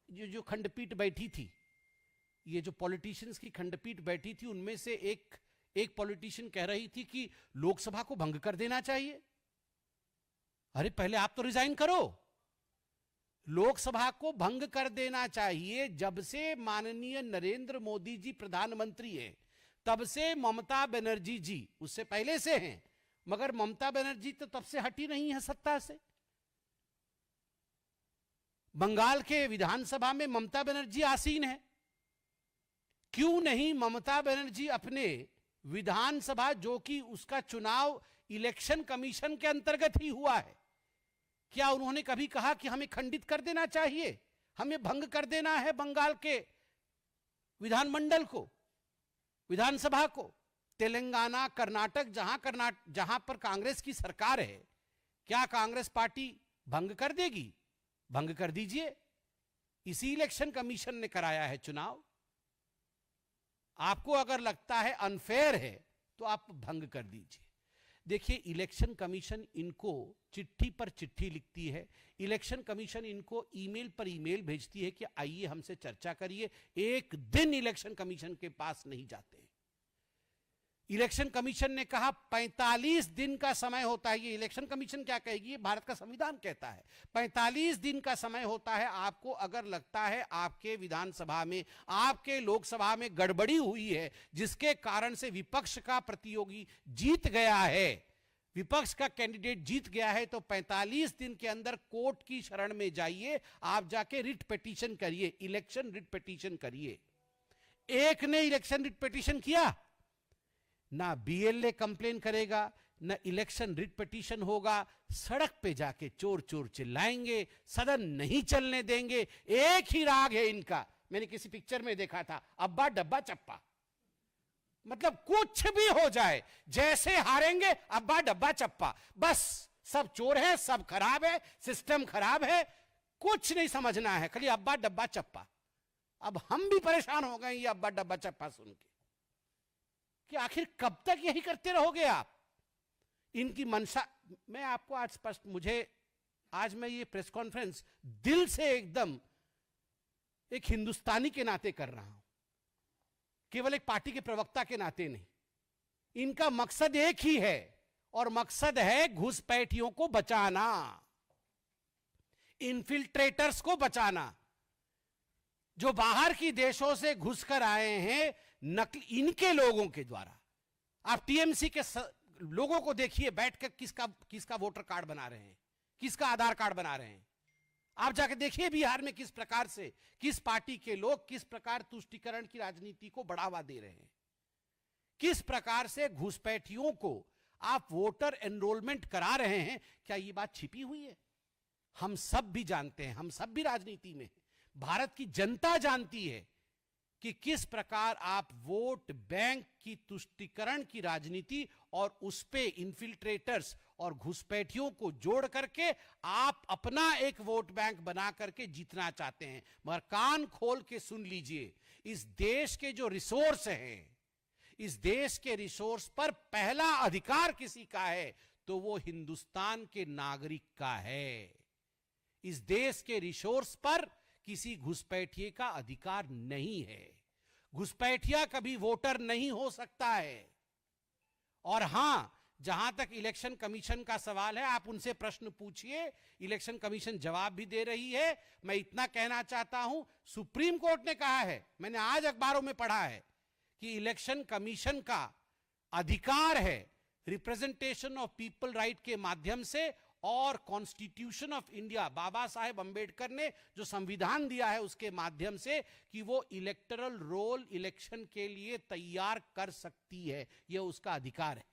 जो खंडपीठ बैठी थी, ये जो पॉलिटिशियंस की खंडपीठ बैठी थी, उनमें से एक पॉलिटिशियन कह रही थी कि लोकसभा को भंग कर देना चाहिए। अरे पहले आप तो रिजाइन करो। लोकसभा को भंग कर देना चाहिए। जब से माननीय नरेंद्र मोदी जी प्रधानमंत्री हैं, तब से ममता बनर्जी जी, उससे पहले से हैं, मगर ममता बनर्जी तो तब से हटी नहीं है सत्ता से। बंगाल के विधानसभा में ममता बनर्जी आसीन है। क्यों नहीं ममता बनर्जी अपने विधानसभा, जो कि उसका चुनाव इलेक्शन कमीशन के अंतर्गत ही हुआ है, क्या उन्होंने कभी कहा कि हमें खंडित कर देना चाहिए, हमें भंग कर देना है बंगाल के विधानमंडल को, विधानसभा को? तेलंगाना, कर्नाटक, जहां पर कांग्रेस की सरकार है, क्या कांग्रेस पार्टी भंग कर देगी? भंग कर दीजिए। इसी इलेक्शन कमीशन ने कराया है चुनाव। आपको अगर लगता है अनफेयर है तो आप भंग कर दीजिए। देखिए, इलेक्शन कमीशन इनको चिट्ठी पर चिट्ठी लिखती है, इलेक्शन कमीशन इनको ईमेल पर ईमेल भेजती है कि आइए हमसे चर्चा करिए। एक दिन इलेक्शन कमीशन के पास नहीं जाते। इलेक्शन कमीशन ने कहा 45 दिन का समय होता है। ये इलेक्शन कमीशन क्या कहेगी, ये भारत का संविधान कहता है 45 दिन का समय होता है। आपको अगर लगता है आपके विधानसभा में, आपके लोकसभा में गड़बड़ी हुई है, जिसके कारण से विपक्ष का प्रतियोगी जीत गया है, विपक्ष का कैंडिडेट जीत गया है, तो 45 दिन के अंदर कोर्ट की शरण में जाइए। आप जाके रिट पिटीशन करिए, इलेक्शन रिट पिटीशन करिए। एक ने इलेक्शन रिट पिटीशन किया, ना बीएलए कंप्लेन करेगा, ना इलेक्शन रिट पिटीशन होगा। सड़क पे जाके चोर चोर चिल्लाएंगे, सदन नहीं चलने देंगे। एक ही राग है इनका, मैंने किसी पिक्चर में देखा था, अब्बा डब्बा चप्पा। मतलब कुछ भी हो जाए, जैसे हारेंगे अब्बा डब्बा चप्पा, बस सब चोर है, सब खराब है, सिस्टम खराब है, कुछ नहीं समझना है, खाली अब्बा डब्बा चप्पा। अब हम भी परेशान हो गए ये अब्बा डब्बा चप्पा सुन के, कि आखिर कब तक यही करते रहोगे आप? इनकी मंशा, मैं आपको आज स्पष्ट, आज मैं ये प्रेस कॉन्फ्रेंस दिल से एकदम एक हिंदुस्तानी के नाते कर रहा हूं, केवल एक पार्टी के प्रवक्ता के नाते नहीं। इनका मकसद एक ही है, और मकसद है घुसपैठियों को बचाना, इन्फिल्ट्रेटर्स को बचाना, जो बाहर की देशों से घुसकर आए हैं नकली इनके लोगों के द्वारा। आप टीएमसी के लोगों को देखिए बैठकर किसका वोटर कार्ड बना रहे हैं, किसका आधार कार्ड बना रहे हैं। आप जाके देखिए बिहार में किस प्रकार से, किस पार्टी के लोग किस प्रकार तुष्टीकरण की राजनीति को बढ़ावा दे रहे हैं, किस प्रकार से घुसपैठियों को आप वोटर एनरोलमेंट करा रहे हैं। क्या ये बात छिपी हुई है? हम सब भी जानते हैं, हम सब भी राजनीति में हैं। भारत की जनता जानती है कि किस प्रकार आप वोट बैंक की तुष्टीकरण की राजनीति और उस पे इन्फिल्ट्रेटर्स और घुसपैठियों को जोड़ करके आप अपना एक वोट बैंक बना करके जीतना चाहते हैं। मगर कान खोल के सुन लीजिए, इस देश के जो रिसोर्स हैं, इस देश के रिसोर्स पर पहला अधिकार किसी का है तो वो हिंदुस्तान के नागरिक का है। इस देश के रिसोर्स पर किसी घुसपैठिए का अधिकार नहीं है। घुसपैठिया कभी वोटर नहीं हो सकता है। और हां, जहां तक इलेक्शन कमीशन का सवाल है, आप उनसे प्रश्न पूछिए, इलेक्शन कमीशन जवाब भी दे रही है। मैं इतना कहना चाहता हूं, सुप्रीम कोर्ट ने कहा है, मैंने आज अखबारों में पढ़ा है, कि इलेक्शन कमीशन का अधिकार है रिप्रेजेंटेशन ऑफ पीपल राइट के माध्यम से, और constitution of India, Baba Saheb Ambedkar ने जो संविधान दिया है उसके माध्यम से, कि वो इलेक्टरल रोल इलेक्शन के लिए तैयार कर सकती है। यह उसका अधिकार है।